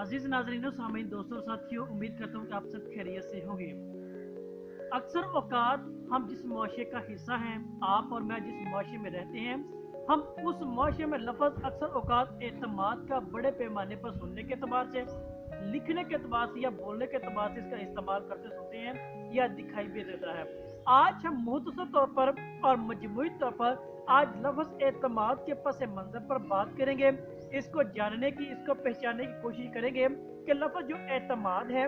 अजीज नाजरीनों, सामीन, दोस्तों, साथियों, उम्मीद करता हूँ कि आप सब खैरियत से होंगे। अक्सर औकात हम जिस मुआशरे का हिस्सा हैं, आप और मैं जिस मुआशरे में रहते हैं, हम उस मुआशरे में लफ्ज़ अक्सर औकात एतमाद का बड़े पैमाने पर सुनने के अतबार से, लिखने के अतबार से या बोलने के अतबार से इसका इस्तेमाल करते सुनते हैं या दिखाई भी देता है। आज हम मुख्तसर तौर पर और मजमूई तौर पर आज लफ्ज़ एतमाद के पस मंज़र पर बात करेंगे। इसको जानने की, इसको पहचानने की कोशिश करेंगे कि लफ्ज़ जो एतमाद है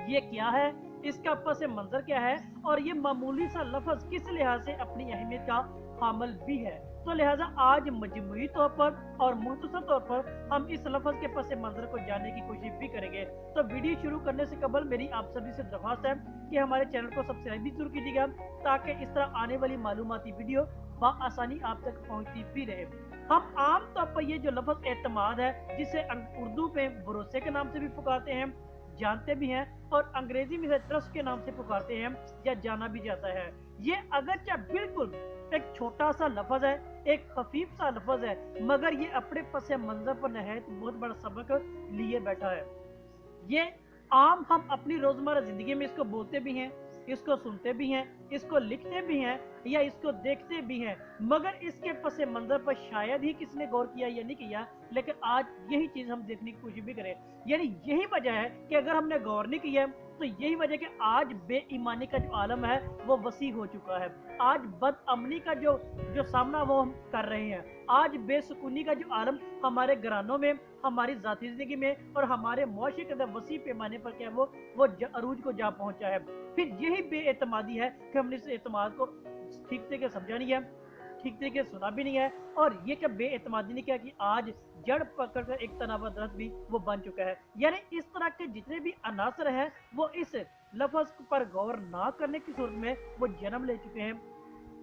ये क्या है, इसका पस मंजर क्या है और ये मामूली सा लफ्ज किस लिहाज से अपनी अहमियत का हामिल भी है। तो लिहाजा आज मजमूई तौर पर और मुख्तसर तौर पर हम इस लफ्ज के पस मंजर को जानने की कोशिश भी करेंगे। तो वीडियो शुरू करने से कबल मेरी आप सभी से दरख्वास्त है कि हमारे चैनल को सब्सक्राइब भी जरूर कीजिएगा, ताकि इस तरह आने वाली मालूमाती वीडियो बआसानी आप तक पहुंचती भी रहे। हम आम तौर पर ये जो लफ्ज एतमाद है, जिसे उर्दू में भरोसे के नाम से भी पुकारते हैं, जानते भी हैं, और अंग्रेजी में ट्रस्ट के नाम से पुकारते हैं या जाना भी जाता है। ये अगरचे बिल्कुल एक छोटा सा लफ्ज है, एक खफीफ सा लफ्ज है, मगर ये अपने पस मंजर पर नहायत बहुत बड़ा सबक लिए बैठा है। ये आम हम अपनी रोजमर्रा जिंदगी में इसको बोलते भी हैं, इसको सुनते भी हैं, इसको लिखते भी हैं या इसको देखते भी हैं, मगर इसके पस मंजर पर शायद ही किसी ने गौर किया या नहीं किया। लेकिन आज यही चीज हम देखने की कोशिश भी करें, यानी यही वजह है कि अगर हमने गौर नहीं किया तो यही वजह कि आज बेईमानी का जो आलम है वो वसी हो चुका है। आज बदअमनी का जो जो सामना वो हम कर रहे हैं, आज बेसुकूनी का जो आलम हमारे घरानों में, हमारी जाती जिंदगी में और हमारे मुआशरे के अंदर वसी पैमाने पर क्या वो अरूज को जा पहुंचा है। फिर यही बेएतमादी है कि हमने इस एतमाद को ठीक तरीके समझा नहीं है, ठीक तरीके सुना भी नहीं है, और ये क्या बेएतमादी ने क्या कि आज जड़ पकड़ कर एक तनावा दरख्त भी वो बन चुका है। यानी इस तरह के जितने भी अनासर हैं वो इस लफ्ज पर गौर ना करने की सूरत में वो जन्म ले चुके हैं।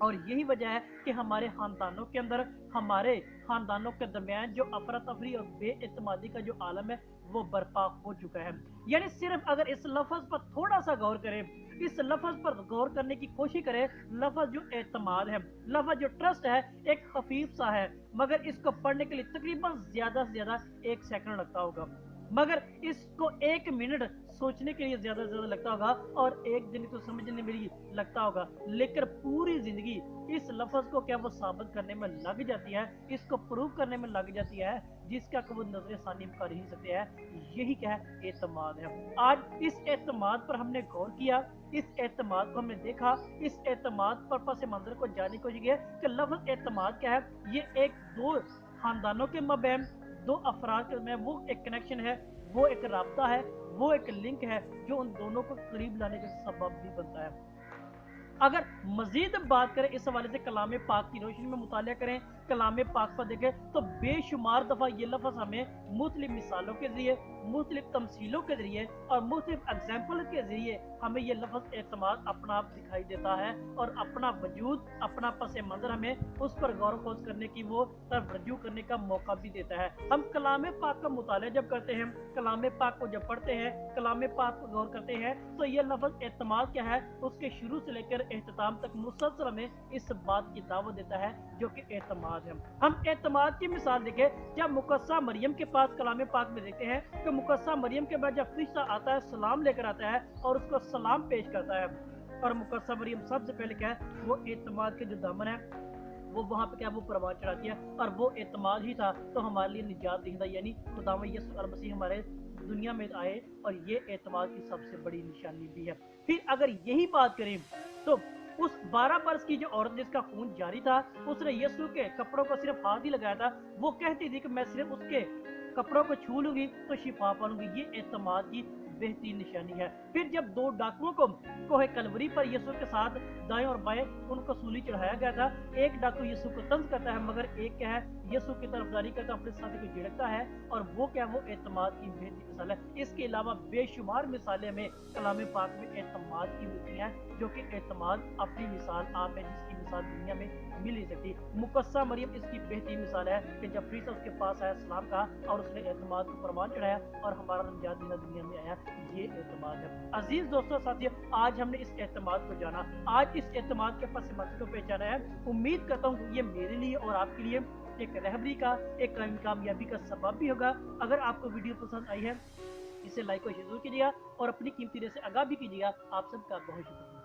और यही वजह है कि हमारे खानदानों के अंदर, हमारे खानदानों के दरमियान जो अफरा तफरी और बेएतमादी का जो आलम है वो बर्पा हो चुका है। यानी सिर्फ अगर इस लफ्ज पर थोड़ा सा गौर करें, इस लफ्ज पर गौर करने की कोशिश करें, लफ्ज जो एतमाद है, लफ्ज जो ट्रस्ट है, एक खफीफ सा है, मगर इसको पढ़ने के लिए तकरीबन ज्यादा से ज्यादा 1 सेकंड लगता होगा, मगर इसको 1 मिनट सोचने के लिए ज्यादा से ज्यादा लगता होगा, और 1 दिन को समझने में भी लगता होगा, लेकिन पूरी जिंदगी इस लफ्ज को क्या वो साबित करने में लग जाती है, इसको प्रूव करने में लग जाती है, जिसका कबूल नजर सानी कर ही सकते हैं। यही क्या है, एतमाद है। आज इस एतमाद पर हमने गौर किया, इस एतमाद को हमने देखा, इस एतमाद पर पस मंजर को जानने की कोशिश की कि लफ्ज एतमाद क्या है। ये एक दो खानदानों के मबैन, 2 अफराद में वो एक कनेक्शन है, वो एक राब्ता है, वो एक लिंक है जो उन दोनों को करीब लाने का सबब भी बनता है। अगर मजीद बात करें इस हवाले से, कलाम पाक की रोशनी में मुतालिया करें, कलाम पाक पर देखें, तो बेशुमार दफ़ा ये लफ्ज़ हमें मुख्तलिफ मिसालों के जरिए, मुख्तलिफ तमसीलों के जरिए और मुख्तलिफ एग्जाम्पल के जरिए हमें ये लफ्ज़ एतमाद अपना आप दिखाई देता है, और अपना वजूद, अपना पस मंजर हमें उस पर गौर खोज करने की, वो तरफ रजू करने का मौका भी देता है। हम कलाम पाक का मुतालिया जब करते हैं, कलाम पाक को जब पढ़ते हैं, कलाम पाक को गौर करते हैं, तो ये लफ्ज़ एतमाद क्या है, उसके शुरू से लेकर एहतमाम तक मुसलसल में इस बात की दावत देता है जो कि एतमाद है। हम एतमाद की मिसाल देखें, जब मुकस्सा मरियम के पास कलाम पाक में देखते हैं कि मुकस्सा मरियम के बाद जब फरिश्ता आता है, सलाम लेकर आता है और उसको सलाम पेश करता है, और मुकस्सा मरियम सबसे पहले क्या है, वो एतमाद के जो दामन है वो वहाँ पे क्या वो परवान चढ़ाती है, और वो एतमाद ही था तो हमारे लिए निजात दहिंदा यानी खुदावंद यीशु मसीह हमारे दुनिया में आए, और ये एतमाद की सबसे बड़ी निशानी भी है। फिर अगर यही बात करें तो उस 12 बरस की जो औरत जिसका खून जारी था, उसने यीशु के कपड़ों को सिर्फ हाथ ही लगाया था, वो कहती थी कि मैं सिर्फ उसके कपड़ों को छू लूंगी तो शिफा पाऊंगी। ये एतमाद की बेहतरीन निशानी है। फिर जब 2 डाकुओं को कोहे कलवरी पर यीशु के साथ दाएं और बाएं उनको सूली चढ़ाया गया था, एक डाकू यीशु को तंज करता है, मगर एक क्या है, यीशु की तरफदारी करके अपने साथी को झिड़कता है, और वो क्या, वो एतमाद की बेहतरीन मिसाल है। इसके अलावा बेशुमार मिसालें में कलाम पाक में एतमाद की मिलती हैं, जो कि एतमाद अपनी मिसाल आप है जिसकी मिसाल दुनिया में मिल नहीं सकती। मुकस्सा मरियम इसकी बेहतरीन मिसाल है कि जब फरिश्ता उसके पास आया, सलाम कहा और उसने एतमाद को परवान चढ़ाया और हमारा निजात दीना दुनिया में आया, ये एतमाद है। अजीज दोस्तों, साथियों, आज हमने इस एतमाद को जाना, आज इस एतमाद के पस मंजर को पहचाना है। उम्मीद करता हूँ ये मेरे लिए और आपके लिए ایک رہبری کا، ایک کامیابی کا سبب بھی ہوگا۔ اگر آپ کو ویڈیو پسند آئی ہے اسے لائک و شیئر ضرور کیجیے گا اور اپنی قیمتی رائے سے آگاہ بھی کیجیے گا۔ آپ سب کا بہت شکریہ۔